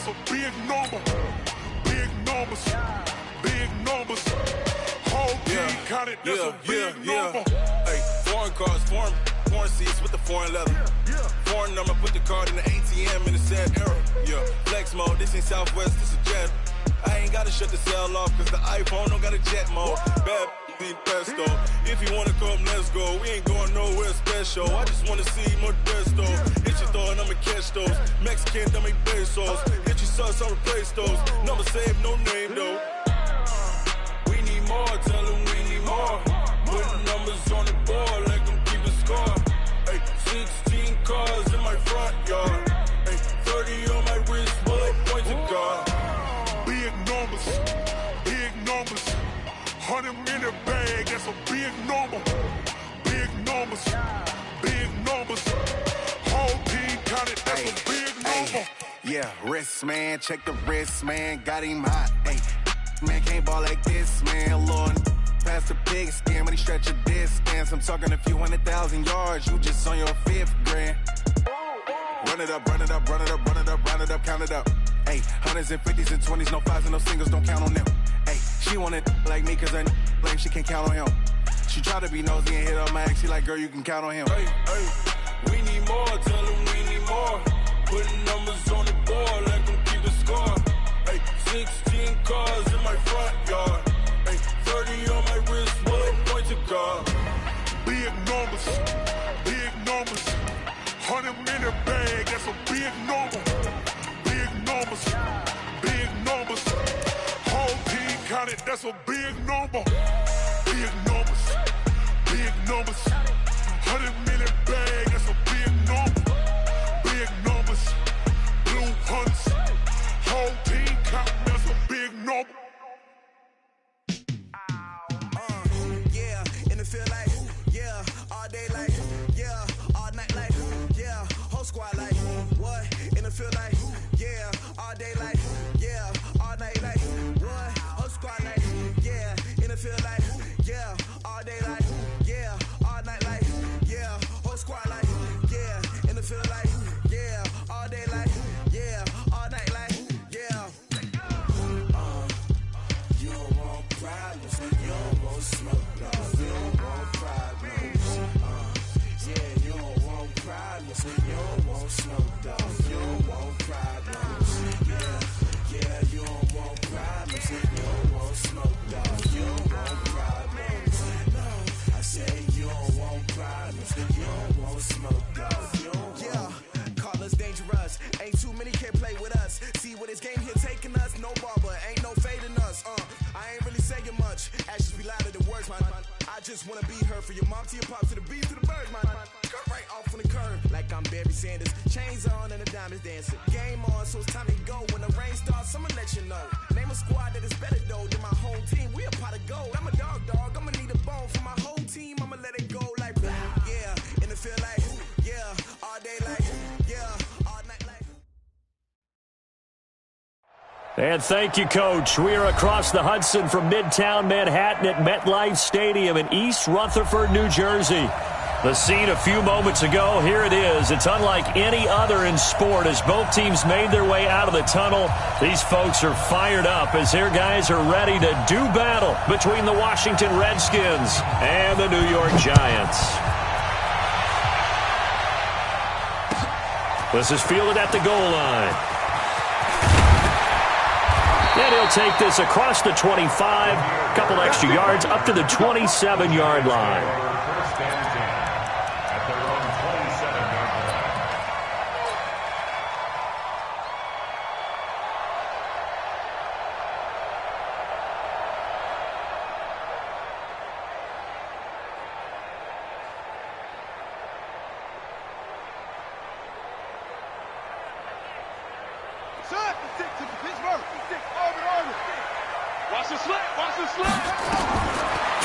that's a big number. Big numbers, big numbers. Whole team counted, that's a big number. Hey, foreign cars, foreign seats with the foreign leather. Foreign number, put the card in the ATM in the sad era. Yeah, flex mode, this ain't Southwest, this is jet. I ain't gotta shut the cell off, cause the iPhone don't got a jet mode. Bad need pesto. If you wanna come, let's go. We ain't going nowhere special. I just wanna see more desto. Hit your throw and I'ma catch those. Mexican, don't make pesos. Hit your sauce, I'll replace those. Number save, no name though. We need more, tell them we need more. Putting numbers on the board, like them keep a score. Hey, 16 cars in my front yard. Hey, 30 on my wrist, bullet points of God. Big numbers, big numbers. 100 minute bag, that's a big number. Big numbers, big numbers. Whole team counted, that's a big number. Yeah, wrist man, check the wrist man, got him hot. Hey, man can't ball like this, man. Lord, past the pig skin when he stretch a distance. I'm talking a few 100,000 yards, you just on your 5th grand. Run it up, run it up, run it up, run it up, run it up, count it up. Hey, hundreds and 50s and 20s, no 5s and no singles, don't count on them. Hey, she wanted like me cause her lame, she can't count on him. She tried to be nosy and hit on my ex, she like, girl, you can count on him. Hey, we need more, tell them we need more. Putting numbers on the board, let them keep a score. Hey, 16 cars in my front yard. Hey, 30 on my wrist, bullet points of God. Big numbers, big numbers. 100 minute bag, that's a big number. Big numbers, big numbers. Whole team counted, that's a big number. Big numbers, big numbers. 100 minute bag, that's a big number. Big numbers, blue hunts. Whole team counting, that's a big number. Yeah, in the field like, yeah, all day like, yeah, all night like, yeah, whole squad like, what? In the field like, yeah, all day like, yeah, all night like, what? Whole squad like, yeah, in the field like, yeah, all day like, yeah, all night like, yeah, whole squad like, yeah, in the field like, yeah, all day like, yeah, all night like, yeah. You don't want problems, you don't want smoke, no, you don't want problems. Yeah, you don't want problems, you don't want smoke, dog, you don't want problems. Yeah, you don't want problems, you don't want smoke, dog, you don't want problems. No, I say you don't want problems, you don't want smoke, dog, you don't want. Yeah, call us dangerous, ain't too many can play with us. See what this game here taking us, no barber, ain't no fading us. I ain't really saying much, actions be louder than words, man. I just wanna be her for your mom to your pop to the beat to the bird, man. Cut right off on the curve, like I'm Barry Sanders. Chains on and the diamonds dancing. Game on, so it's time to go. When the rain starts, I'ma let you know. Name a squad that is better though than my whole team. We a pot of gold. I'm a dog, I'ma need a bone for my whole team. I'ma let it go like, yeah, in the field like, yeah, all day like, yeah, all night like. And thank you, Coach. We are across the Hudson from Midtown Manhattan at MetLife Stadium in East Rutherford, New Jersey. The scene a few moments ago, here it is. It's unlike any other in sport as both teams made their way out of the tunnel. These folks are fired up as their guys are ready to do battle between the Washington Redskins and the New York Giants. This is fielded at the goal line. And he'll take this across the 25, couple extra yards up to the 27-yard line.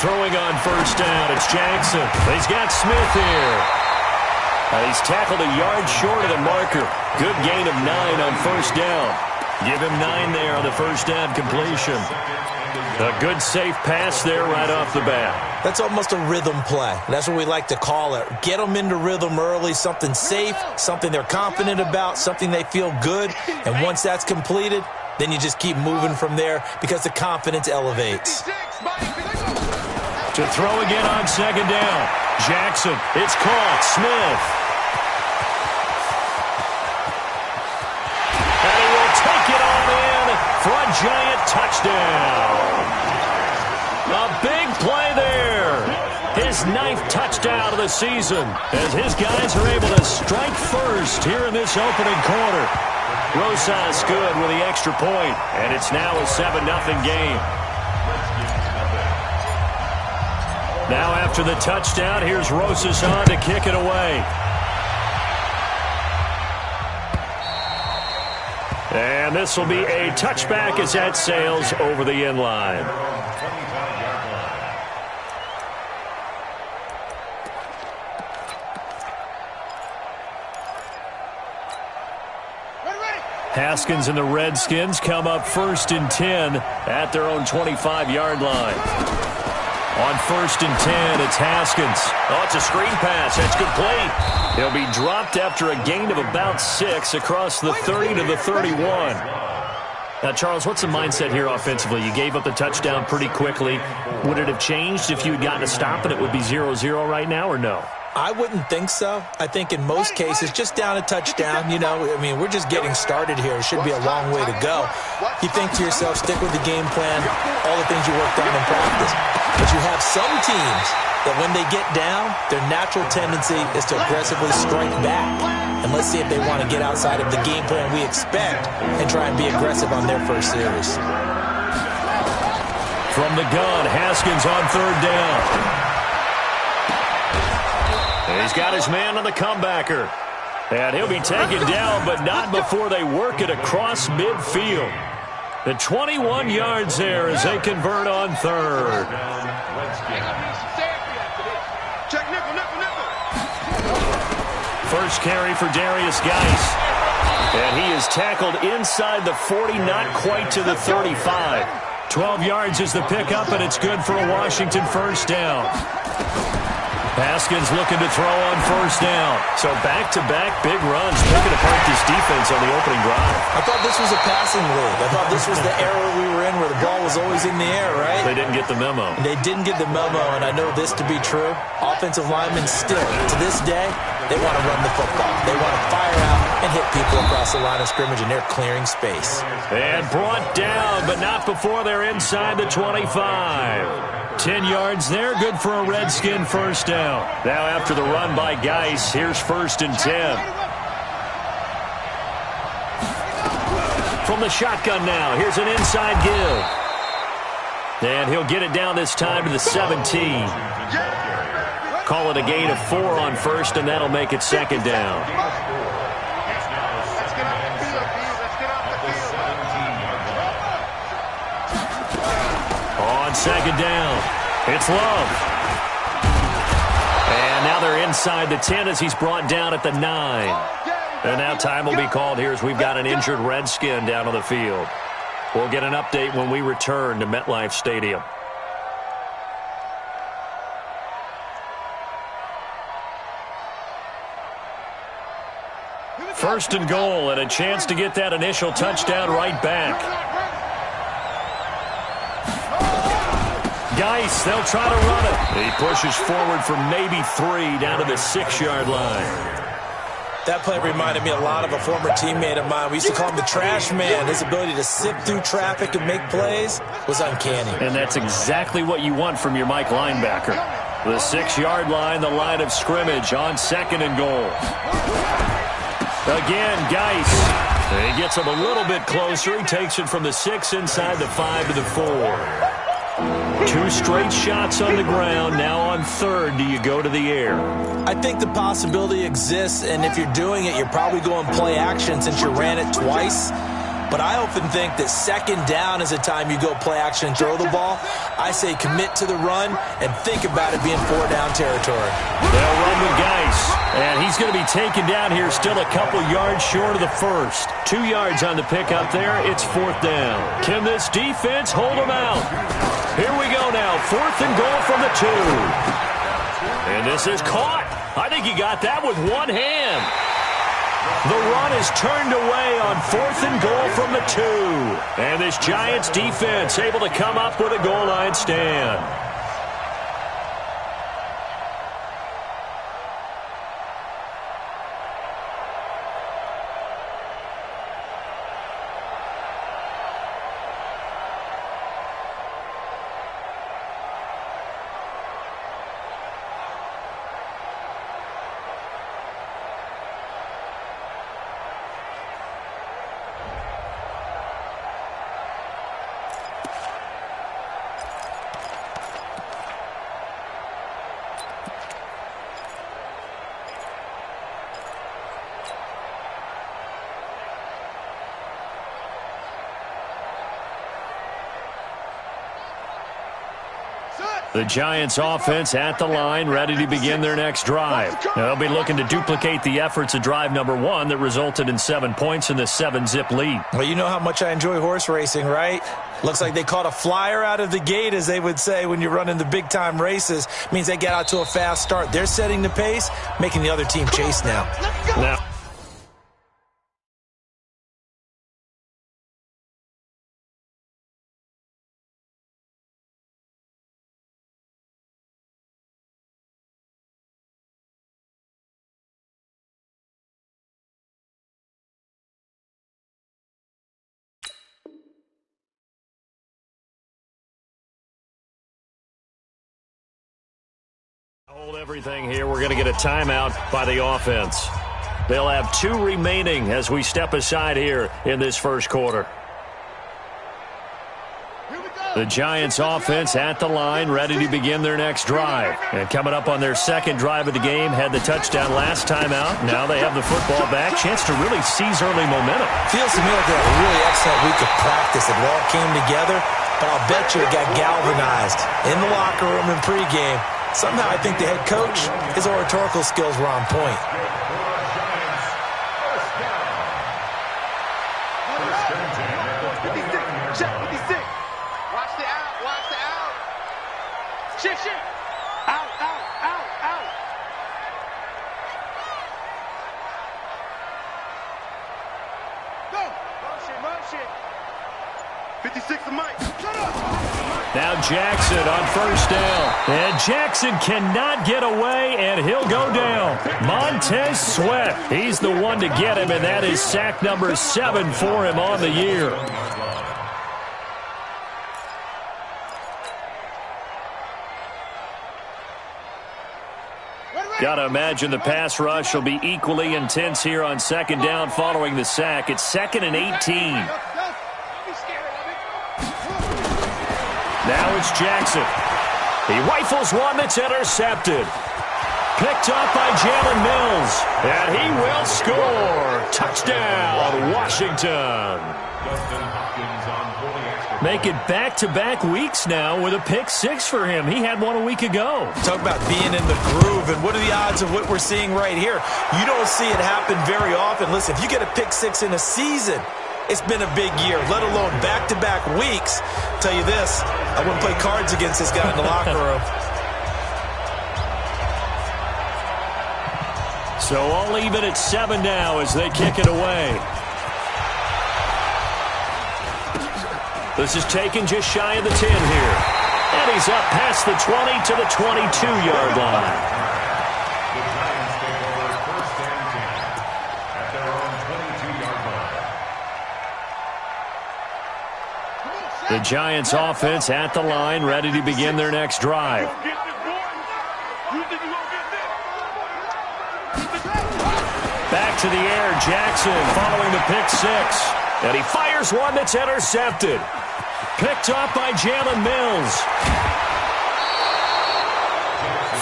Throwing on first down, it's Jackson. He's got Smith here. He's tackled a yard short of the marker. Good gain of 9 on first down. Give him 9 there on the first down completion. A good, safe pass there right off the bat. That's almost a rhythm play. That's what we like to call it. Get them into rhythm early, something safe, something they're confident about, something they feel good. And once that's completed, then you just keep moving from there because the confidence elevates. To throw again on second down. Jackson, it's caught. Smith. And he will take it on in for a giant touchdown. A big play there. His 9th touchdown of the season as his guys are able to strike first here in this opening quarter. Rosas good with the extra point, and it's now a 7-0 game. Now after the touchdown, here's Rosas on to kick it away. And this will be a touchback as that sails over the end line. Haskins and the Redskins come up 1st and 10 at their own 25-yard line. On 1st and 10, it's Haskins. Oh, it's a screen pass. That's complete. He'll be dropped after a gain of about 6 across the 30 to the 31. Now, Charles, what's the mindset here offensively? You gave up the touchdown pretty quickly. Would it have changed if you had gotten a stop and it would be 0-0 right now, or no? I wouldn't think so. I think in most cases, just down a touchdown, we're just getting started here. It should be a long way to go. You think to yourself, stick with the game plan, all the things you worked on in practice. But you have some teams that when they get down, their natural tendency is to aggressively strike back. And let's see if they want to get outside of the game plan we expect and try and be aggressive on their first series. From the gun, Haskins on 3rd down. He's got his man on the comebacker. And he'll be taken down, but not before they work it across midfield. The 21 yards there as they convert on 3rd. First carry for Darius Geis. And he is tackled inside the 40, not quite to the 35. 12 yards is the pickup, and it's good for a Washington first down. Haskins looking to throw on 1st down. So back-to-back big runs, picking apart this defense on the opening drive. I thought this was a passing league. I thought this was the era we were in where the ball was always in the air, right? They didn't get the memo. They didn't get the memo, and I know this to be true. Offensive linemen still, to this day, they want to run the football. They want to fire out and hit people across the line of scrimmage, and they're clearing space. And brought down, but not before they're inside the 25. 10 yards there, good for a Redskin first down. Now after the run by Geis, here's 1st and 10. From the shotgun now, here's an inside give. And he'll get it down this time to the 17. Call it a gain of 4 on 1st, and that'll make it 2nd down. On 2nd down, it's Love. And now they're inside the 10 as he's brought down at the 9. And now time will be called here as we've got an injured Redskin down on the field. We'll get an update when we return to MetLife Stadium. First and goal, and a chance to get that initial touchdown right back. Geis, they'll try to run it. He pushes forward for maybe 3 down to the 6-yard line. That play reminded me a lot of a former teammate of mine. We used to call him the trash man. His ability to sift through traffic and make plays was uncanny. And that's exactly what you want from your Mike linebacker. The 6-yard line, the line of scrimmage on 2nd and goal. Again, Geis. He gets him a little bit closer. He takes it from the 6 inside the 5 to the 4. 2 straight shots on the ground. Now on 3rd, do you go to the air? I think the possibility exists, and if you're doing it, you're probably going play action since you ran it twice. but I often think that second down is a time you go play action and throw the ball. I say commit to the run and think about it being 4-down territory. They'll run with Geis, and he's going to be taken down here still a couple yards short of the first. 2 yards on the pickup there. It's 4th down. Can this defense hold them out? Here we go now. 4th and goal from the 2. And this is caught. I think he got that with one hand. The run is turned away on 4th and goal from the 2. And this Giants defense able to come up with a goal line stand. The Giants offense at the line, ready to begin their next drive. They'll be looking to duplicate the efforts of drive number 1 that resulted in 7 points in the 7-zip lead. Well, you know how much I enjoy horse racing, right? Looks like they caught a flyer out of the gate, as they would say when you're running the big-time races. Means they get out to a fast start. They're setting the pace, making the other team chase now. Hold everything here. We're going to get a timeout by the offense. They'll have 2 remaining as we step aside here in this first quarter. The Giants offense at the line, ready to begin their next drive. And coming up on their second drive of the game, had the touchdown last time out. Now they have the football back. Chance to really seize early momentum. Feels to me like they had a really excellent week of practice. It all came together, but I'll bet you it got galvanized in the locker room in pregame. Somehow I think the head coach, his oratorical skills were on point. Watch the out, watch the out. Shit. Out. Go. Motion. 56 to Mike. Shut up. Now Jackson on first down. And Jackson cannot get away, and he'll go down. Montez Sweat, he's the one to get him, and that is sack number 7 for him on the year. Got to imagine the pass rush will be equally intense here on second down following the sack. It's 2nd and 18. Now it's Jackson. He rifles one that's intercepted. Picked up by Jalen Mills. And he will score. Touchdown, Washington. Make it back-to-back weeks now with a pick 6 for him. He had one a week ago. Talk about being in the groove, and what are the odds of what we're seeing right here? You don't see it happen very often. Listen, if you get a pick 6 in a season, it's been a big year, let alone back-to-back weeks. I'll tell you this, I wouldn't play cards against this guy in the locker room. So all even at 7 now as they kick it away. This is taken just shy of the 10 here. And he's up past the 20 to the 22-yard line. The Giants offense at the line, ready to begin their next drive. Back to the air, Jackson following the pick 6. And he fires one that's intercepted. Picked up by Jalen Mills.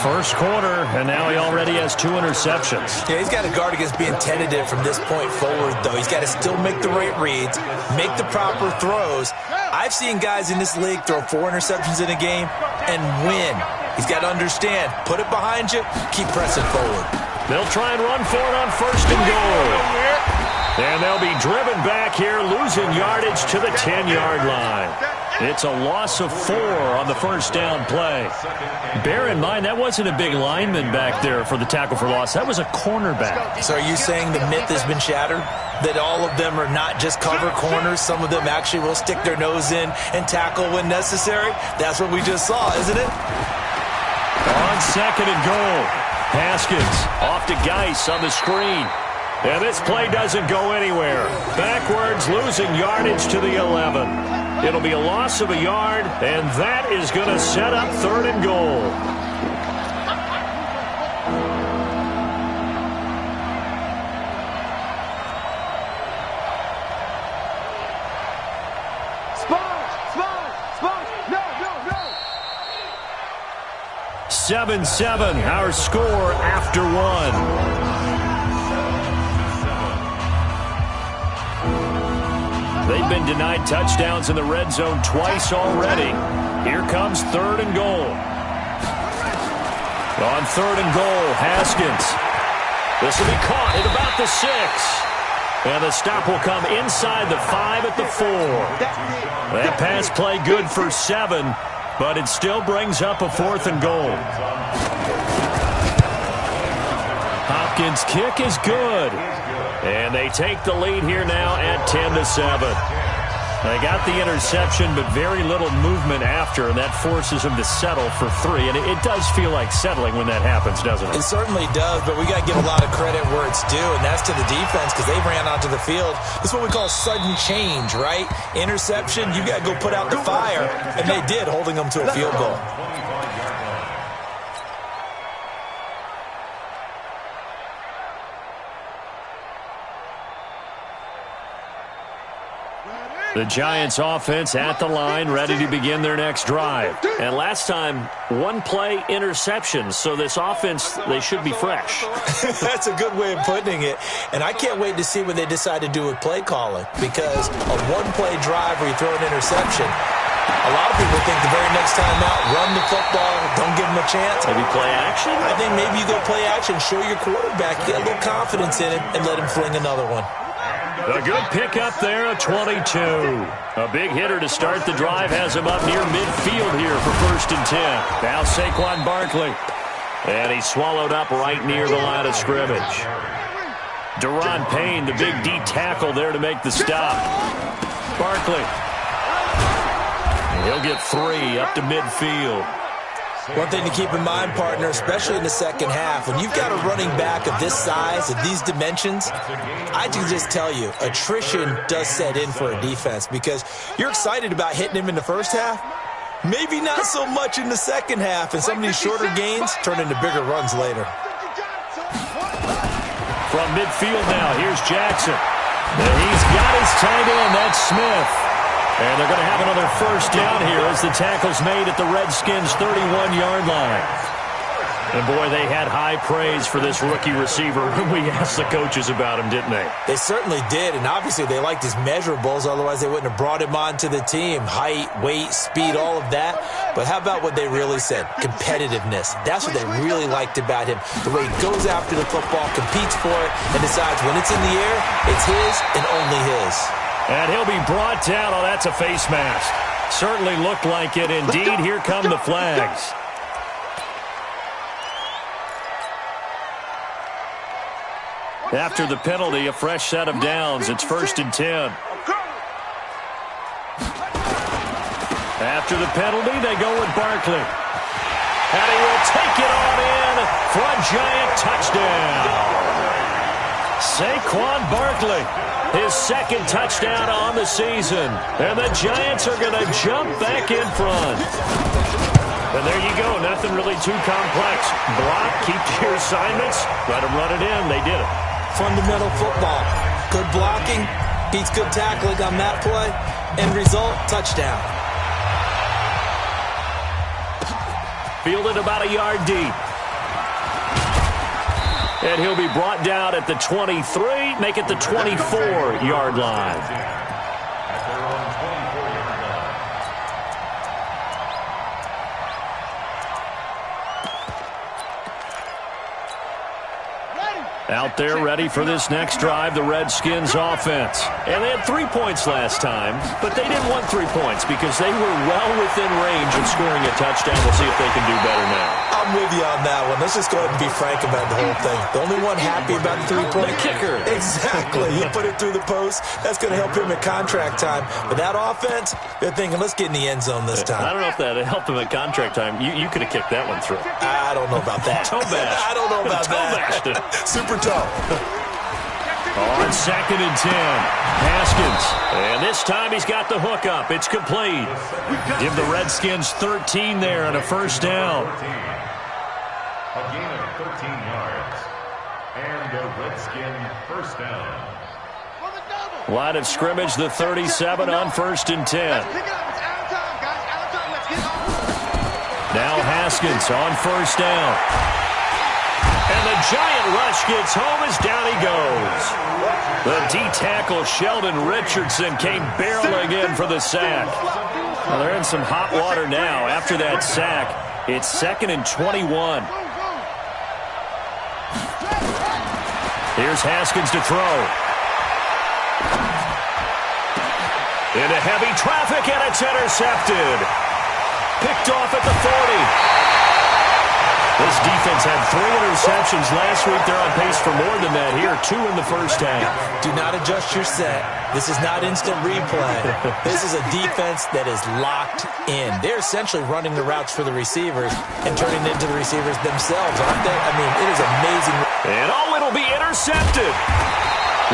First quarter, and now he already has 2 interceptions. Yeah, he's got to guard against being tentative from this point forward, though. He's got to still make the right reads, make the proper throws. I've seen guys in this league throw 4 interceptions in a game and win. He's got to understand, put it behind you, keep pressing forward. They'll try and run for it on 1st and goal. And they'll be driven back here, losing yardage to the 10-yard line. It's a loss of 4 on the first down play. Bear in mind, that wasn't a big lineman back there for the tackle for loss. That was a cornerback. So are you saying the myth has been shattered? That all of them are not just cover corners? Some of them actually will stick their nose in and tackle when necessary? That's what we just saw, isn't it? On 2nd and goal. Haskins off to Geis on the screen. And this play doesn't go anywhere. Backwards, losing yardage to the 11. It'll be a loss of a yard, and that is going to set up 3rd and goal. No. 7-7, our score after 1. They've been denied touchdowns in the red zone twice already. Here comes 3rd and goal. On 3rd and goal, Haskins. This will be caught at about the 6. And the stop will come inside the 5 at the 4. That pass play good for 7, but it still brings up a 4th and goal. Hopkins' kick is good. And they take the lead here now at 10-7. They got the interception, but very little movement after, and that forces them to settle for 3. And it does feel like settling when that happens, doesn't it? It certainly does, but we got to give a lot of credit where it's due, and that's to the defense because they ran onto the field. This is what we call sudden change, right? Interception, you got to go put out the fire, and they did, holding them to a field goal. The Giants offense at the line, ready to begin their next drive. And last time, 1-play interception, so this offense, they should be fresh. That's a good way of putting it. And I can't wait to see what they decide to do with play calling, because a 1-play drive where you throw an interception, a lot of people think the very next time out, run the football, don't give them a chance. Maybe play action? I think maybe you go play action, show your quarterback, get a little confidence in it, and let him fling another one. A good pickup there, a 22. A big hitter to start the drive has him up near midfield here for 1st and 10. Now Saquon Barkley. And he's swallowed up right near the line of scrimmage. Deron Payne, the big D tackle there to make the stop. Barkley. He'll get 3 up to midfield. One thing to keep in mind, partner, especially in the second half, when you've got a running back of this size, of these dimensions, I can just tell you, attrition does set in for a defense because you're excited about hitting him in the first half, maybe not so much in the second half, and some of these shorter gains turn into bigger runs later. From midfield now, here's Jackson. And he's got his tight end, that's Smith. And they're going to have another first down here as the tackle's made at the Redskins' 31-yard line. And, boy, they had high praise for this rookie receiver when we asked the coaches about him, didn't they? They certainly did, and obviously they liked his measurables. Otherwise, they wouldn't have brought him onto the team. Height, weight, speed, all of that. But how about what they really said? Competitiveness. That's what they really liked about him. The way he goes after the football, competes for it, and decides when it's in the air, it's his and only his. And he'll be brought down. Oh, that's a face mask. Certainly looked like it. Indeed, here come the flags. After the penalty, a fresh set of downs. It's 1st and 10. After the penalty, they go with Barkley. And he will take it on in for a giant touchdown. Saquon Barkley, his 2nd touchdown on the season. And the Giants are going to jump back in front. And there you go. Nothing really too complex. Block, keep to your assignments, let them run it in. They did it. Fundamental football. Good blocking, beats good tackling on that play. End result, touchdown. Fielded about a yard deep. And he'll be brought down at the 23, make it the 24-yard line. Out there ready for this next drive, the Redskins offense. And they had 3 points last time, but they didn't want 3 points because they were well within range of scoring a touchdown. We'll see if they can do better now. I'm with you on that one. Let's just go ahead and be frank about the whole thing. The only one happy about the 3-point the kicker. Exactly. He put it through the post. That's going to help him at contract time. But that offense, they're thinking, let's get in the end zone this time. I don't know if that helped him at contract time. You could have kicked that one through. I don't know about that. Toe bash. I don't know about that. Super toe. On 2nd and 10, Haskins. And this time he's got the hook up. It's complete. Give the Redskins 13 there on a first down. A gain of 13 yards. And a Redskin first down. Line of scrimmage, the 37 on 1st and 10. Now Haskins on 1st down. And the giant rush gets home as down he goes. The D-tackle Sheldon Richardson came barreling in for the sack. Well, they're in some hot water now. After that sack, it's 2nd and 21. Here's Haskins to throw. Into heavy traffic, and it's intercepted. Picked off at the 40. This defense had 3 interceptions last week. They're on pace for more than that here. 2 in the first half. Do not adjust your set. This is not instant replay. This is a defense that is locked in. They're essentially running the routes for the receivers and turning it into the receivers themselves, aren't they? I mean, it is amazing. And it'll be intercepted.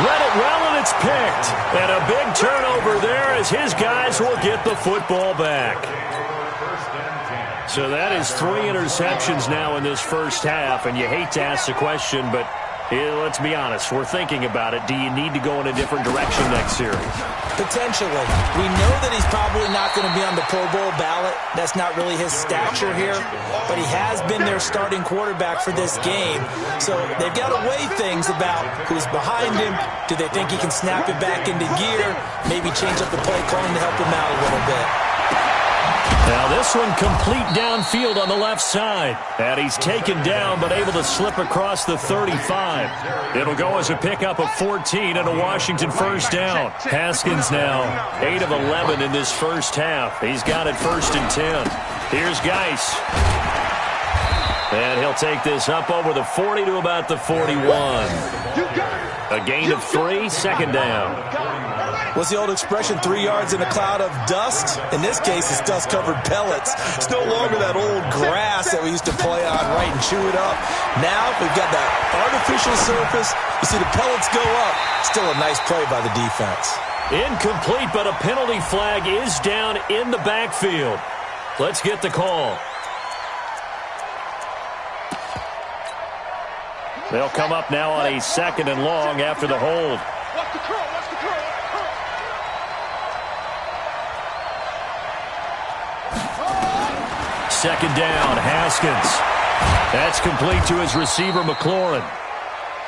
Read it well, and it's picked. And a big turnover there as his guys will get the football back. So that is 3 interceptions now in this first half, and you hate to ask the question, but let's be honest. We're thinking about it. Do you need to go in a different direction next series? Potentially. We know that he's probably not going to be on the Pro Bowl ballot. That's not really his stature here, but he has been their starting quarterback for this game. So they've got to weigh things about who's behind him. Do they think he can snap it back into gear? Maybe change up the play calling to help him out a little bit. Now this one complete downfield on the left side. And he's taken down but able to slip across the 35. It'll go as a pickup of 14 and a Washington first down. Haskins now 8 of 11 in this first half. He's got it 1st and 10. Here's Geis. And he'll take this up over the 40 to about the 41. A gain of 3, 2nd down. What's the old expression, 3 yards in a cloud of dust? In this case, it's dust-covered pellets. It's no longer that old grass that we used to play on, right, and chew it up. Now we've got that artificial surface. You see the pellets go up. Still a nice play by the defense. Incomplete, but a penalty flag is down in the backfield. Let's get the call. They'll come up now on a 2nd and long after the hold. Watch the curl, watch the curl. 2nd down, Haskins. That's complete to his receiver, McLaurin.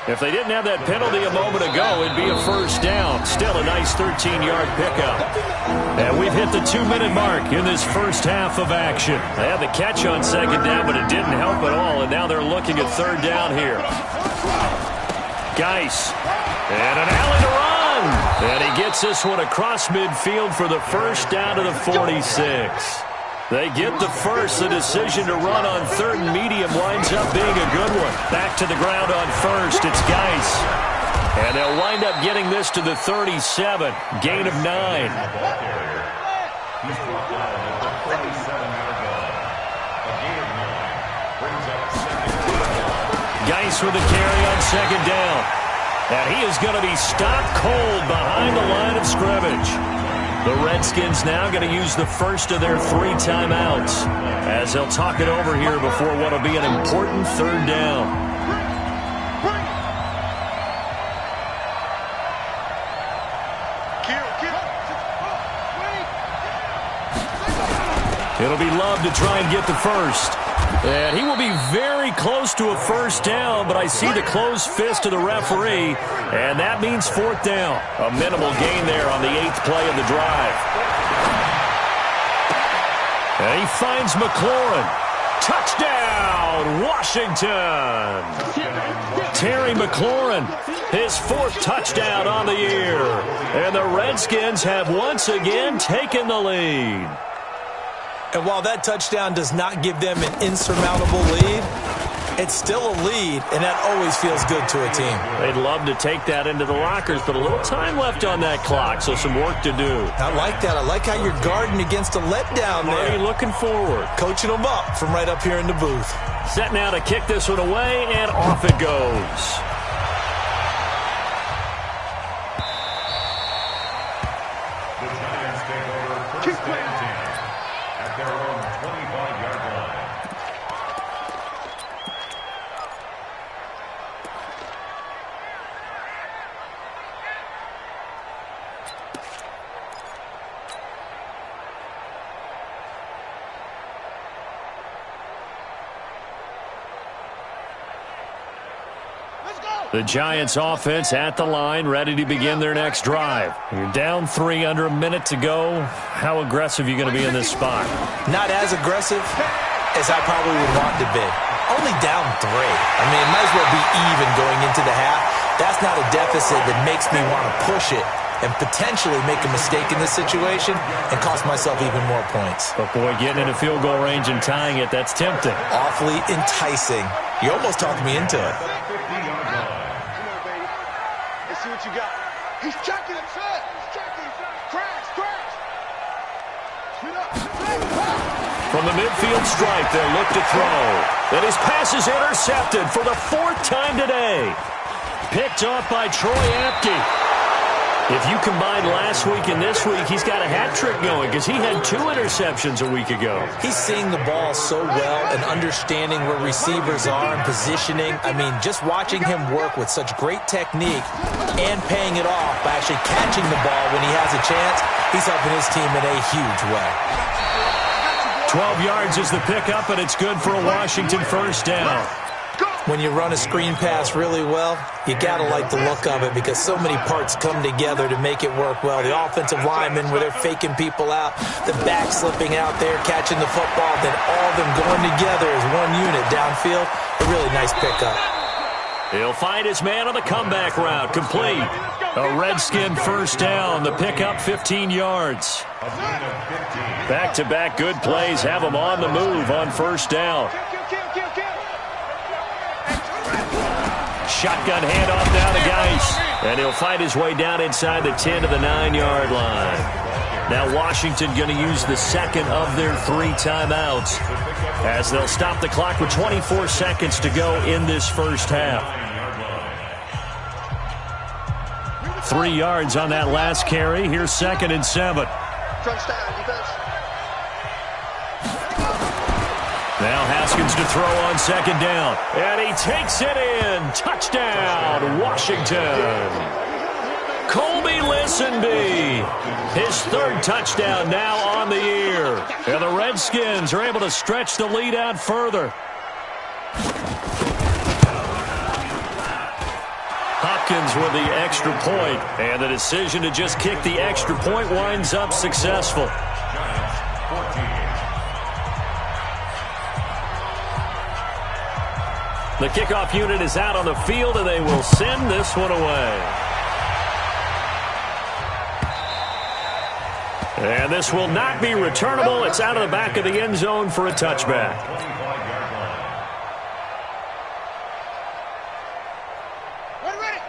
If they didn't have that penalty a moment ago, it'd be a first down. Still a nice 13-yard pickup. And we've hit the 2-minute mark in this first half of action. They had the catch on 2nd down, but it didn't help at all, and now they're looking at 3rd down here. Geis. And an alley to run. And he gets this one across midfield for the first down to the 46. They get the first. The decision to run on 3rd and medium winds up being a good one. Back to the ground on 1st. It's Geis. And they'll wind up getting this to the 37. Gain of 9. Geis with the carry on 2nd down. And he is going to be stopped cold behind the line of scrimmage. The Redskins now going to use the first of their 3 timeouts as they'll talk it over here before what will be an important 3rd down. It'll be Love to try and get the first. And he will be very close to a first down, but I see the closed fist of the referee, and that means fourth down. A minimal gain there on the 8th play of the drive. And he finds McLaurin. Touchdown, Washington! Terry McLaurin, his 4th touchdown on the year. And the Redskins have once again taken the lead. And while that touchdown does not give them an insurmountable lead, it's still a lead, and that always feels good to a team. They'd love to take that into the lockers, but a little time left on that clock, so some work to do. I like that. I like how you're guarding against a letdown there. Already looking forward. Coaching them up from right up here in the booth. Set now to kick this one away, and off it goes. The Giants take over first and 10 at their own 25-yard line. The Giants offense at the line, ready to begin their next drive. You're down 3, under a minute to go. How aggressive are you going to be in this spot? Not as aggressive as I probably would want to be. Only down 3. I mean, it might as well be even going into the half. That's not a deficit that makes me want to push it and potentially make a mistake in this situation and cost myself even more points. But, boy, getting in a field goal range and tying it, that's tempting. Awfully enticing. You almost talked me into it. Let's see what you got. He's checking it, son. He's checking. Crash. From the midfield stripe, they'll look to throw. And his pass is intercepted for the 4th time today. Picked off by Troy Apke. If you combine last week and this week, he's got a hat trick going because he had 2 interceptions a week ago. He's seeing the ball so well and understanding where receivers are and positioning. I mean, just watching him work with such great technique and paying it off by actually catching the ball when he has a chance, he's helping his team in a huge way. 12 yards is the pickup, and it's good for a Washington first down. When you run a screen pass really well, you got to like the look of it because so many parts come together to make it work well. The offensive linemen where they're faking people out, the back slipping out there, catching the football, then all of them going together as one unit downfield. A really nice pickup. He'll find his man on the comeback route. Complete. A Redskin first down. The pickup 15 yards. Back-to-back good plays have him on the move on first down. Shotgun handoff down to Geis. And he'll fight his way down inside the 10 to the 9-yard line. Now Washington going to use the second of their 3 timeouts as they'll stop the clock with 24 seconds to go in this first half. 3 yards on that last carry. Here's 2nd and 7. Now Haskins to throw on 2nd down. And he takes it in. Touchdown, Washington. Colby Listenby, his 3rd touchdown now on the year. And the Redskins are able to stretch the lead out further. Hopkins with the extra point. And the decision to just kick the extra point winds up successful. The kickoff unit is out on the field, and they will send this one away. And this will not be returnable. It's out of the back of the end zone for a touchback.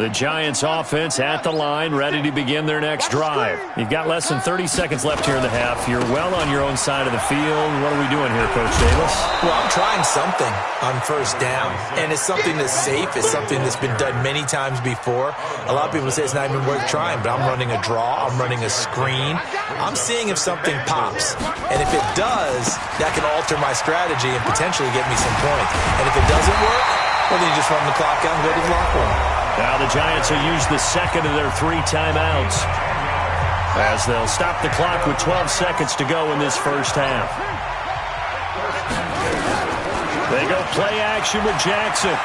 The Giants offense at the line, ready to begin their next drive. You've got less than 30 seconds left here in the half. You're well on your own side of the field. What are we doing here, Coach Davis? Well, I'm trying something on first down, and it's something that's safe. It's something that's been done many times before. A lot of people say it's not even worth trying, but I'm running a draw. I'm running a screen. I'm seeing if something pops, and if it does, that can alter my strategy and potentially get me some points. And if it doesn't work, well, then you just run the clock out and go to the locker room. Now the Giants will use the second of their 3 timeouts as they'll stop the clock with 12 seconds to go in this first half. They go play action with Jackson.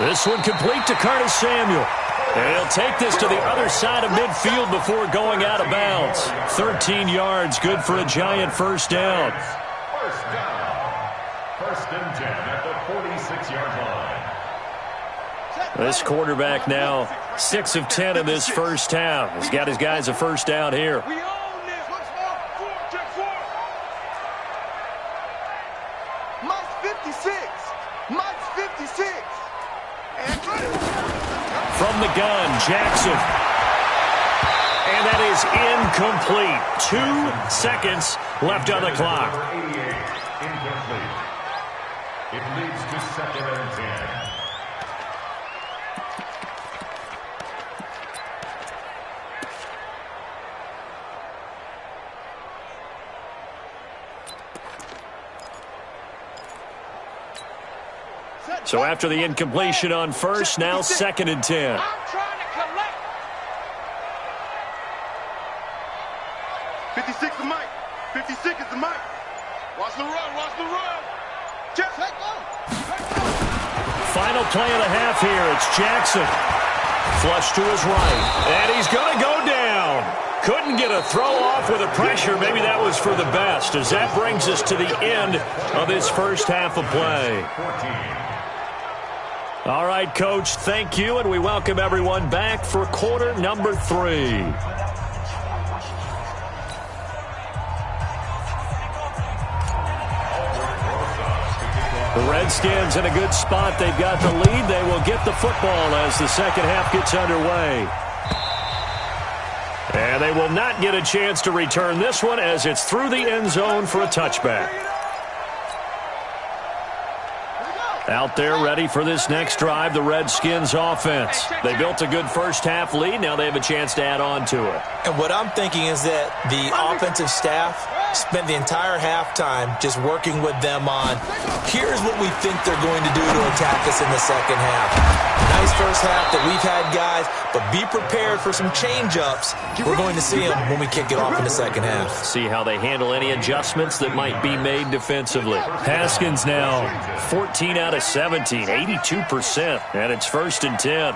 This one complete to Curtis Samuel. And he'll take this to the other side of midfield before going out of bounds. 13 yards, good for a Giant first down. First down. First and 10 at the 46-yard line. This quarterback now 6 of 10 in this first half. He's got his guys a first down here. We own this. Let's go. 4, check 4. Mike's 56. Mike's 56. And from the gun, Jackson. And that is incomplete. 2 seconds left on the clock. Number 88, incomplete. It leads to 2nd and 10. So after the incompletion on first, now 2nd and 10. I'm trying to collect. 56 is Mike. 56 is the Mike. Watch the run. Watch the run. Just let go. Final play of the half here. It's Jackson. Flush to his right. And he's going to go down. Couldn't get a throw off with the pressure. Maybe that was for the best, as that brings us to the end of this first half of play. 14. All right, Coach, thank you, and we welcome everyone back for quarter number 3. The Redskins in a good spot. They've got the lead. They will get the football as the second half gets underway. And they will not get a chance to return this one as it's through the end zone for a touchback. Out there ready for this next drive, the Redskins offense. They built a good first half lead. Now they have a chance to add on to it. And what I'm thinking is that the offensive staff spent the entire halftime just working with them on, here's what we think they're going to do to attack us in the second half. Nice first half that we've had, guys, but be prepared for some change-ups. We're going to see them when we kick it off in the second half. See how they handle any adjustments that might be made defensively. Haskins now 14 out of 17, 82%, and it's 1st and 10.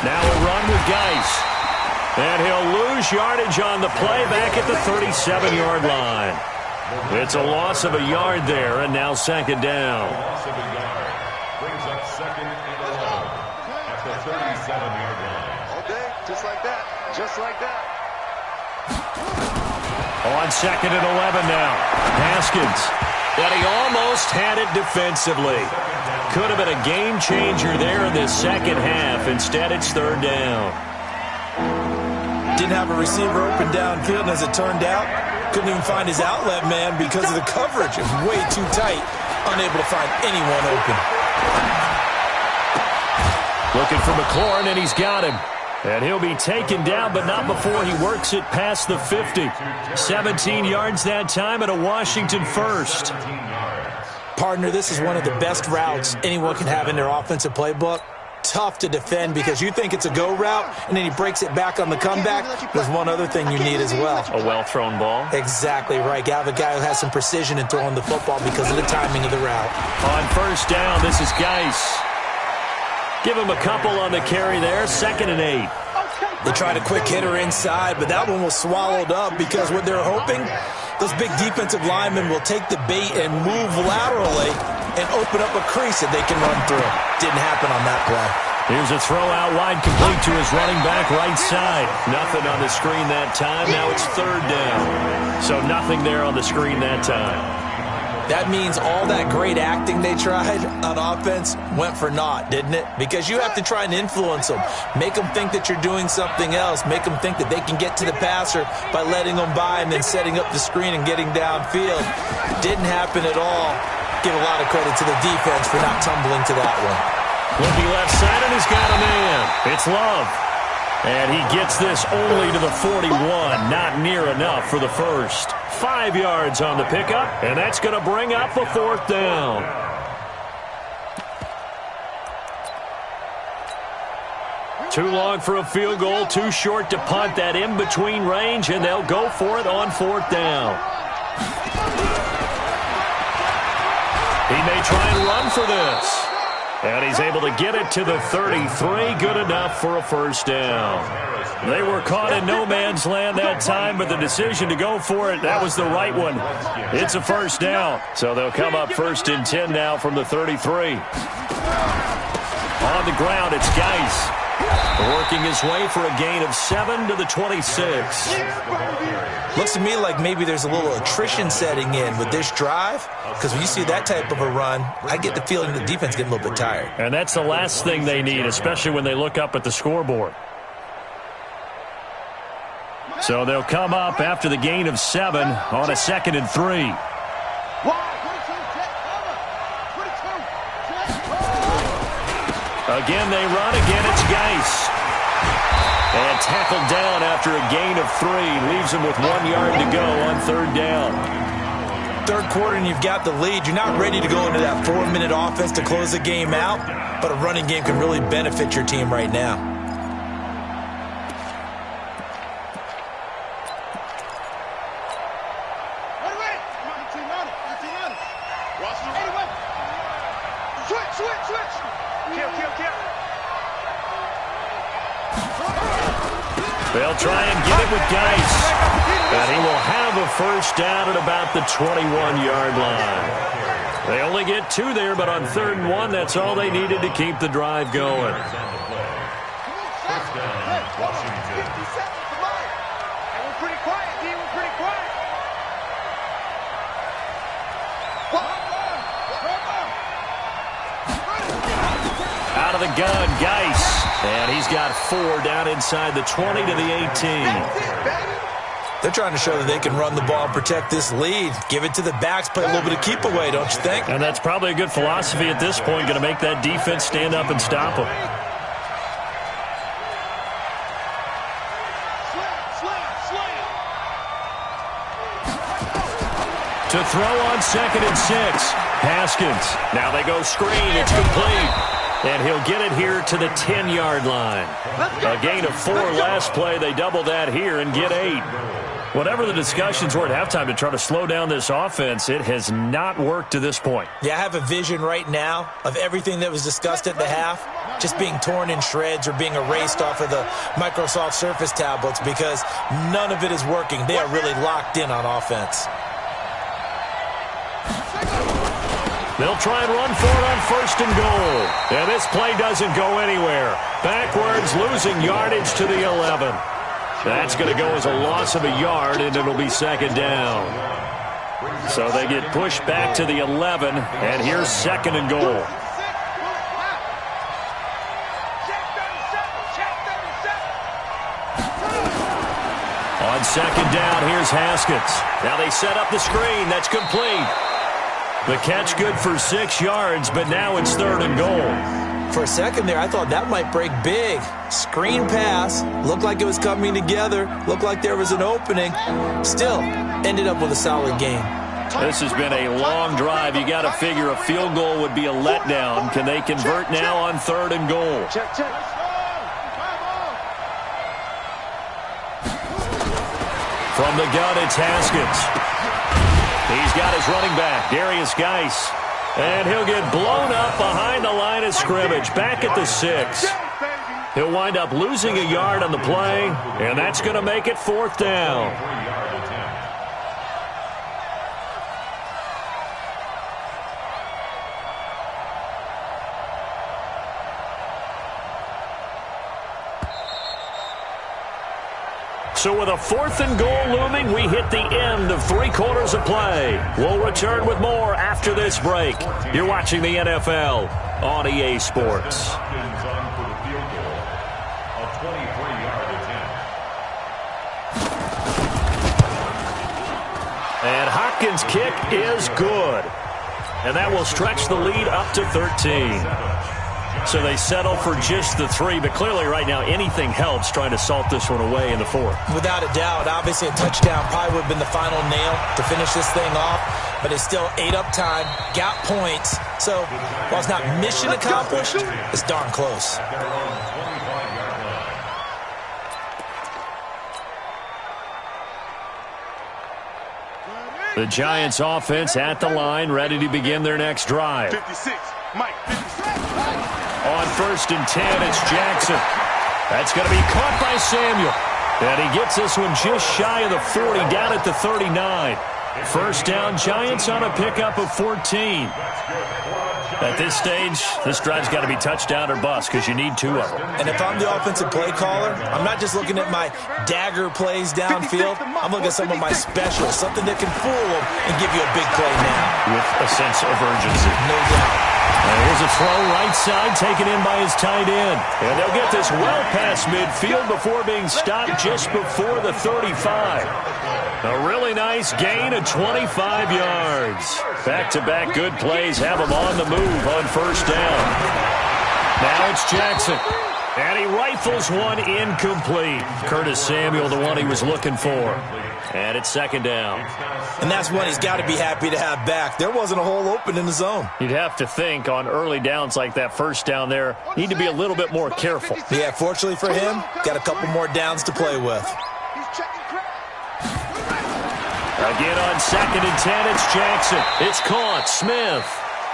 Now a run with Geis. And he'll lose yardage on the play back at the 37-yard line. It's a loss of a yard there, and now 2nd down. Loss of a yard brings up 2nd and 11 at the 37-yard line. Okay, just like that. Just like that. On 2nd and 11 now. Haskins. But he almost had it defensively. Could have been a game changer there in this second half. Instead, it's 3rd down. Didn't have a receiver open downfield, and as it turned out, couldn't even find his outlet man because of the coverage. It was way too tight, unable to find anyone open. Looking for McLaurin, and he's got him. And he'll be taken down, but not before he works it past the 50. 17 yards that time, and a Washington first. Partner, this is one of the best routes anyone can have in their offensive playbook. Tough to defend because you think it's a go route, and then he breaks it back on the comeback. There's one other thing you need as well. A well-thrown ball. Exactly right. You have a guy who has some precision in throwing the football because of the timing of the route. On 1st down, this is Geis. Give him a couple on the carry there. 2nd and 8. They tried a quick hitter inside, but that one was swallowed up because what they're hoping, those big defensive linemen will take the bait and move laterally and open up a crease that they can run through. Didn't happen on that play. Here's a throw out wide, complete to his running back right side. Nothing on the screen that time. Now it's 3rd down. So nothing there on the screen that time. That means all that great acting they tried on offense went for naught, didn't it? Because you have to try and influence them. Make them think that you're doing something else. Make them think that they can get to the passer by letting them by and then setting up the screen and getting downfield. Didn't happen at all. Give a lot of credit to the defense for not tumbling to that one. Looking left side, and he's got a man. It's Love. And he gets this only to the 41. Not near enough for the first. 5 yards on the pickup, and that's going to bring up a 4th down. Too long for a field goal, too short to punt. That in-between range, and they'll go for it on 4th down. He may try and run for this. And he's able to get it to the 33. Good enough for a 1st down. They were caught in no man's land that time, but the decision to go for it, that was the right one. It's a 1st down. So they'll come up 1st and 10 now from the 33. On the ground, it's Geis. Working his way for a gain of 7 to the 26. Looks to me like maybe there's a little attrition setting in with this drive, because when you see that type of a run, I get the feeling the defense getting a little bit tired. And that's the last thing they need, especially when they look up at the scoreboard. So they'll come up after the gain of 7 on a 2nd and 3. Again, they run. Again, it's Geis. And tackled down after a gain of 3. Leaves him with 1 yard to go on 3rd down. 3rd quarter and you've got the lead. You're not ready to go into that 4-minute offense to close the game out, but a running game can really benefit your team right now. They'll try and get it with Geis. And he will have a 1st down at about the 21-yard line. They only get 2 there, but on 3rd and 1, that's all they needed to keep the drive going. Out of the gun, Geis. And he's got 4 down inside the 20 to the 18. They're trying to show that they can run the ball and protect this lead. Give it to the backs, play a little bit of keep away, don't you think? And that's probably a good philosophy at this point, going to make that defense stand up and stop them. To throw on 2nd and 6. Haskins. Now they go screen. It's complete. And he'll get it here to the 10-yard line. A gain of 4 last play. They double that here and get 8. Whatever the discussions were at halftime to try to slow down this offense, it has not worked to this point. Yeah, I have a vision right now of everything that was discussed at the half just being torn in shreds or being erased off of the Microsoft Surface tablets because none of it is working. They are really locked in on offense. They'll try and run for it on 1st and goal. And this play doesn't go anywhere. Backwards, losing yardage to the 11. That's going to go as a loss of a yard, and it'll be 2nd down. So they get pushed back to the 11, and here's 2nd and goal. On 2nd down, here's Haskins. Now they set up the screen. That's complete. The catch good for 6 yards, but now it's 3rd and goal. For a second there, I thought that might break big. Screen pass. Looked like it was coming together. Looked like there was an opening. Still, ended up with a solid game. This has been a long drive. You got to figure a field goal would be a letdown. Can they convert now on 3rd and goal? From the gun, it's Haskins. He's got his running back, Darius Geis. And he'll get blown up behind the line of scrimmage, back at the 6. He'll wind up losing a yard on the play, and that's going to make it 4th down. So with a 4th and goal looming, we hit the end of 3 quarters of play. We'll return with more after this break. You're watching the NFL on EA Sports. And Hopkins' kick is good. And that will stretch the lead up to 13. So they settle for just the 3, but clearly right now anything helps trying to salt this one away in the 4th. Without a doubt, obviously a touchdown probably would have been the final nail to finish this thing off, but it's still 8 up time, got points. So while it's not mission accomplished, it's darn close. The Giants offense at the line, ready to begin their next drive. 56. Mike, 56. On 1st and 10, it's Jackson. That's going to be caught by Samuel. And he gets this one just shy of the 40, down at the 39. First down, Giants on a pickup of 14. At this stage, this drive's got to be touchdown or bust because you need 2 of them. And if I'm the offensive play caller, I'm not just looking at my dagger plays downfield. I'm looking at some of my specials, something that can fool them and give you a big play now. With a sense of urgency. No doubt. And here's a throw right side taken in by his tight end. And they'll get this well past midfield before being stopped just before the 35. A really nice gain of 25 yards. Back-to-back good plays have him on the move on first down. Now it's Jackson. And he rifles one incomplete. Curtis Samuel, the one he was looking for. And it's second down. And that's one he's got to be happy to have back. There wasn't a hole open in the zone. You'd have to think on early downs like that first down there, need to be a little bit more careful. Yeah, fortunately for him, got a couple more downs to play with. Again on 2nd and 10, it's Jackson. It's caught. Smith.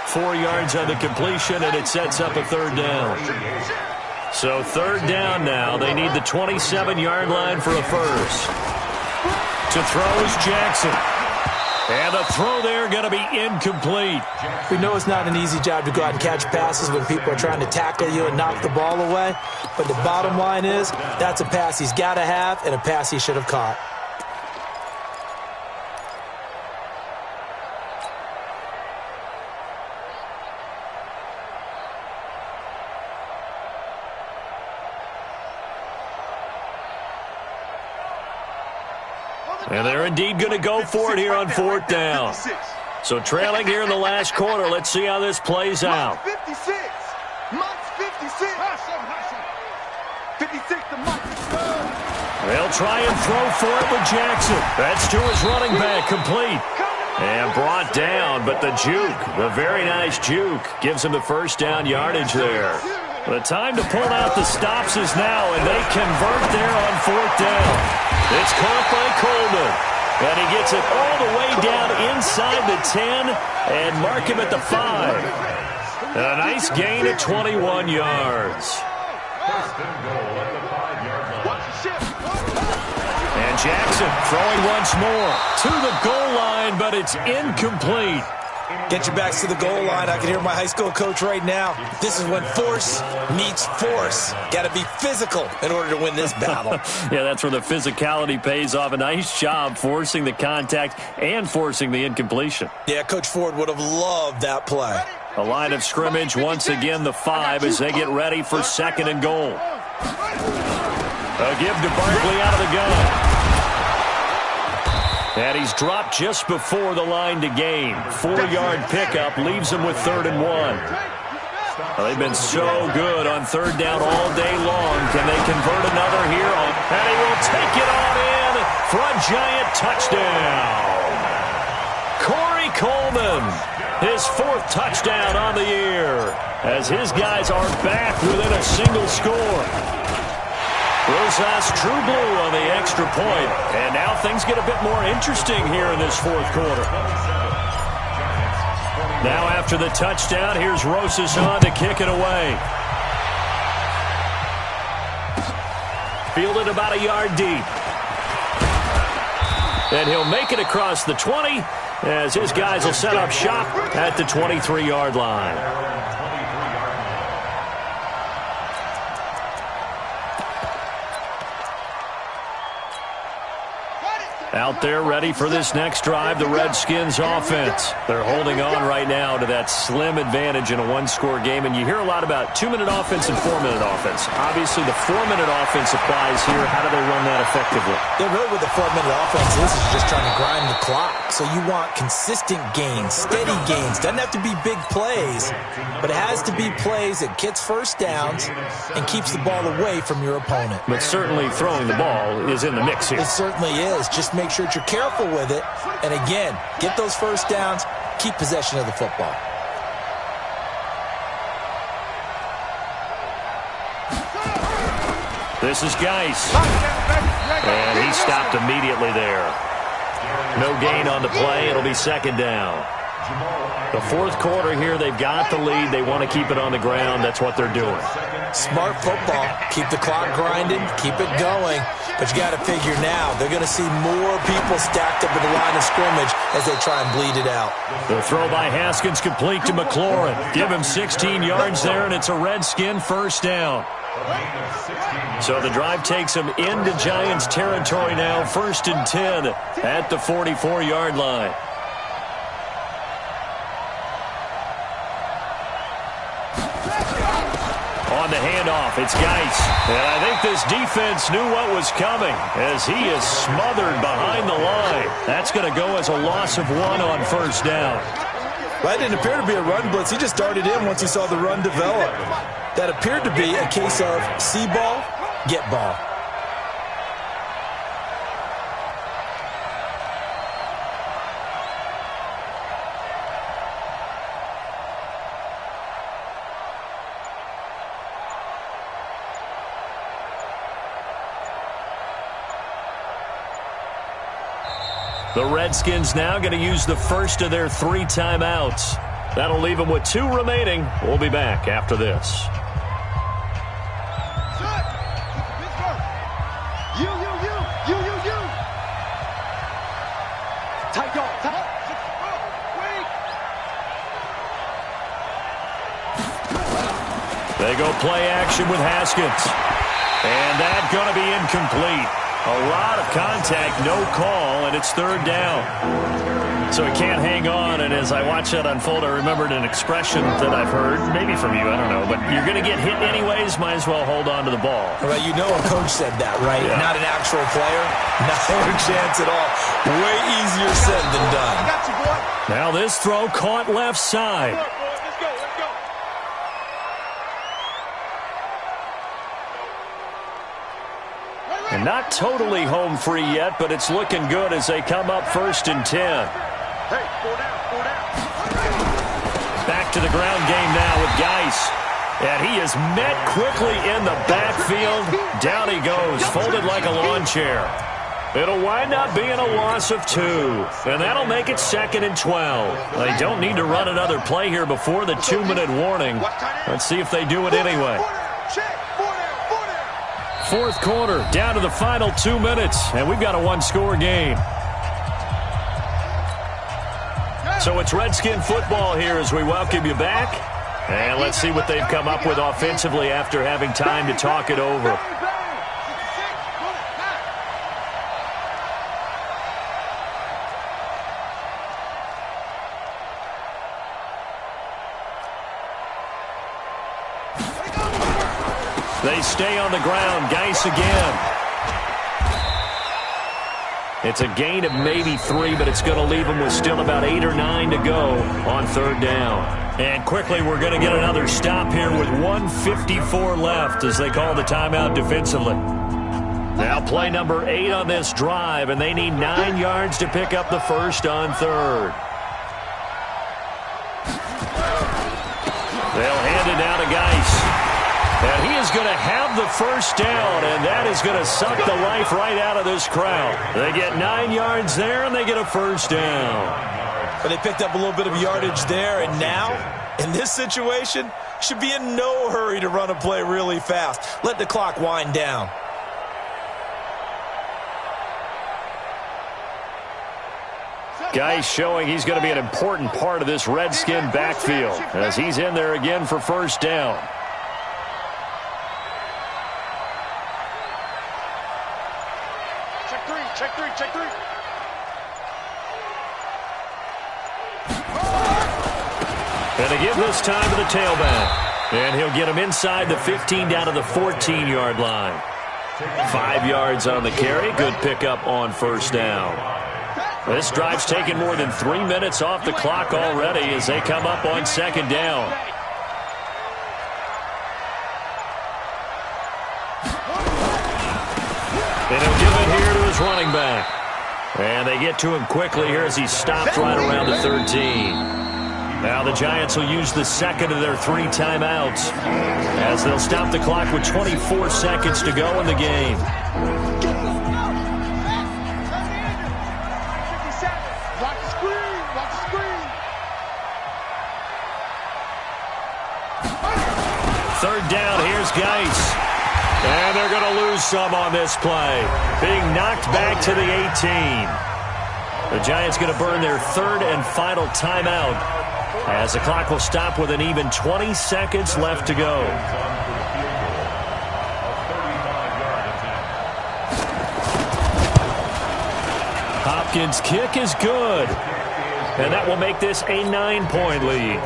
4 yards on the completion, and it sets up a third down. So third down now. They need the 27-yard line for a first. To throw is Jackson. And the throw there going to be incomplete. We know it's not an easy job to go out and catch passes when people are trying to tackle you and knock the ball away. But the bottom line is, that's a pass he's got to have and a pass he should have caught. And they're indeed going to go for it here on 4th down. So trailing here in the last quarter. Let's see how this plays out. 56. Mike's 56. 56 to Mike. They'll try and throw for it with Jackson. That's to his running back, complete. And brought down, but the juke, the very nice juke, gives him the first down yardage there. The time to pull out the stops is now, and they convert there on 4th down. It's caught by Coleman, and he gets it all the way down inside the 10 and mark him at the 5. A nice gain of 21 yards. And Jackson throwing once more to the goal line, but it's incomplete. Get your backs to the goal line. I can hear my high school coach right now. This is when force meets force. Got to be physical in order to win this battle. Yeah, that's where the physicality pays off. A nice job forcing the contact and forcing the incompletion. Yeah, Coach Ford would have loved that play. A line of scrimmage, once again the 5 as they get ready for 2nd and goal. A give to Barkley out of the gun. And he's dropped just before the line to gain. 4-yard pickup leaves him with 3rd and 1. Well, they've been so good on 3rd down all day long. Can they convert another here? And he will take it on in for a Giant touchdown. Corey Coleman, his 4th touchdown on the year, as his guys are back within a single score. Rosas True Blue on the extra point, and now things get a bit more interesting here in this 4th quarter. Now after the touchdown, here's Rosas on to kick it away. Fielded about a yard deep. And he'll make it across the 20 as his guys will set up shop at the 23-yard line. Out there ready for this next drive, the Redskins offense. They're holding on right now to that slim advantage in a one-score game, and you hear a lot about 2-minute offense and 4-minute offense. Obviously, the 4-minute offense applies here. How do they run that effectively? Yeah, really with the 4-minute offense, this is just trying to grind the clock. So you want consistent gains, steady gains. Doesn't have to be big plays, but it has to be plays that gets first downs and keeps the ball away from your opponent. But certainly throwing the ball is in the mix here. It certainly is. Just make sure that you're careful with it. And again, get those first downs, keep possession of the football. This is Geis. And he stopped immediately there. No gain on the play. It'll be second down. The fourth quarter here, they've got the lead. They want to keep it on the ground. That's what they're doing. Smart football. Keep the clock grinding. Keep it going. But you got to figure now, they're going to see more people stacked up at the line of scrimmage as they try and bleed it out. The throw by Haskins complete to McLaurin. Give him 16 yards there, and it's a Redskin first down. So the drive takes them into Giants territory now, 1st and 10 at the 44-yard line. On the handoff, it's Geis. And I think this defense knew what was coming as he is smothered behind the line. That's going to go as a loss of 1 on first down. That didn't appear to be a run blitz. He just darted in once he saw the run develop. That appeared to be a case of see ball, get ball. The Redskins now going to use the first of their 3 timeouts. That'll leave them with 2 remaining. We'll be back after this. They go play action with Haskins. And that's going to be incomplete. A lot of contact, no call, and it's 3rd down. So he can't hang on, and as I watch that unfold, I remembered an expression that I've heard, maybe from you, I don't know, but you're going to get hit anyways, might as well hold on to the ball. Well, you know a coach said that, right? Yeah. Not an actual player. Not a chance at all. Way easier said than done. Now this throw caught left side. And not totally home free yet, but it's looking good as they come up 1st and 10. Back to the ground game now with Geis. And he is met quickly in the backfield. Down he goes, folded like a lawn chair. It'll wind up being a loss of 2. And that'll make it 2nd and 12. They don't need to run another play here before the 2-minute warning. Let's see if they do it anyway. Fourth quarter, down to the final 2 minutes, and we've got a 1-score game. So it's Redskin football here as we welcome you back. And let's see what they've come up with offensively after having time to talk it over. They stay on the ground. Geis again. It's a gain of maybe 3, but it's going to leave them with still about 8 or 9 to go on 3rd down. And quickly, we're going to get another stop here with 1:54 left as they call the timeout defensively. Now play number 8 on this drive, and they need 9 yards to pick up the first on 3rd. They'll hand it down to Geis. And he is going to have the first down, and that is going to suck the life right out of this crowd. They get 9 yards there, and they get a first down. But they picked up a little bit of yardage there, and now, in this situation, should be in no hurry to run a play really fast. Let the clock wind down. Geis showing he's going to be an important part of this Redskin backfield as he's in there again for first down. Check three. And they give this time to the tailback. And he'll get him inside the 15 down to the 14-yard line. 5 yards on the carry. Good pickup on first down. This drive's taken more than 3 minutes off the clock already as they come up on 2nd down. And he'll give it here to his running back. And they get to him quickly here as he stops right around the 13. Now the Giants will use the second of their 3 timeouts as they'll stop the clock with 24 seconds to go in the game. third down. Here's Geis. And they're going to lose some on this play. Being knocked back to the 18. The Giants going to burn their third and final timeout as the clock will stop with an even 20 seconds left to go. Hopkins' kick is good. And that will make this a 9-point lead.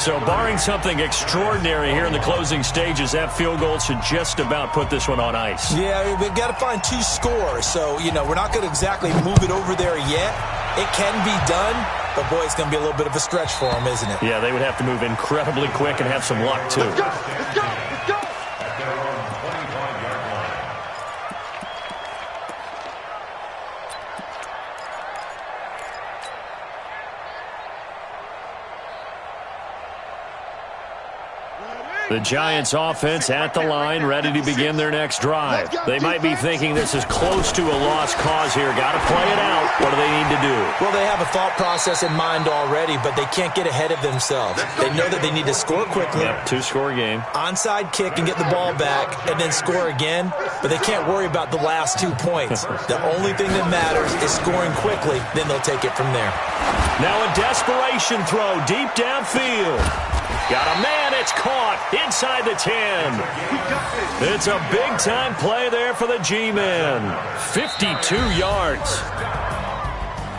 So barring something extraordinary here in the closing stages, that field goal should just about put this one on ice. Yeah, we've got to find 2 scores. So, we're not going to exactly move it over there yet. It can be done, but, boy, it's going to be a little bit of a stretch for them, isn't it? Yeah, they would have to move incredibly quick and have some luck, too. Let's go! Let's go! Let's go! At their own 25-yard line. The Giants offense at the line, ready to begin their next drive. They might be thinking this is close to a lost cause here. Got to play it out. What do they need to do? Well, they have a thought process in mind already, but they can't get ahead of themselves. They know that they need to score quickly. Yep, 2-score game. Onside kick and get the ball back and then score again, but they can't worry about the last 2 points. The only thing that matters is scoring quickly, then they'll take it from there. Now a desperation throw deep downfield. Got a man, it's caught inside the 10. It's a big-time play there for the G-men. 52 yards.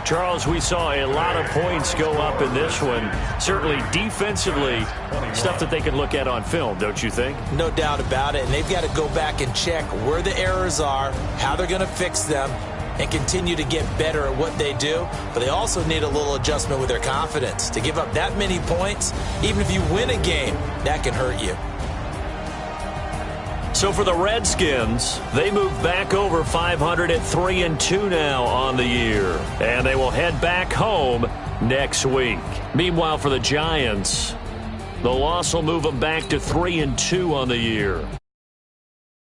Charles, we saw a lot of points go up in this one. Certainly defensively, stuff that they can look at on film, don't you think? No doubt about it, and they've got to go back and check where the errors are, how they're going to fix them, and continue to get better at what they do. But they also need a little adjustment with their confidence. To give up that many points, even if you win a game, that can hurt you. So for the Redskins, they move back over 500 at 3-2 now on the year. And they will head back home next week. Meanwhile, for the Giants, the loss will move them back to 3-2 on the year.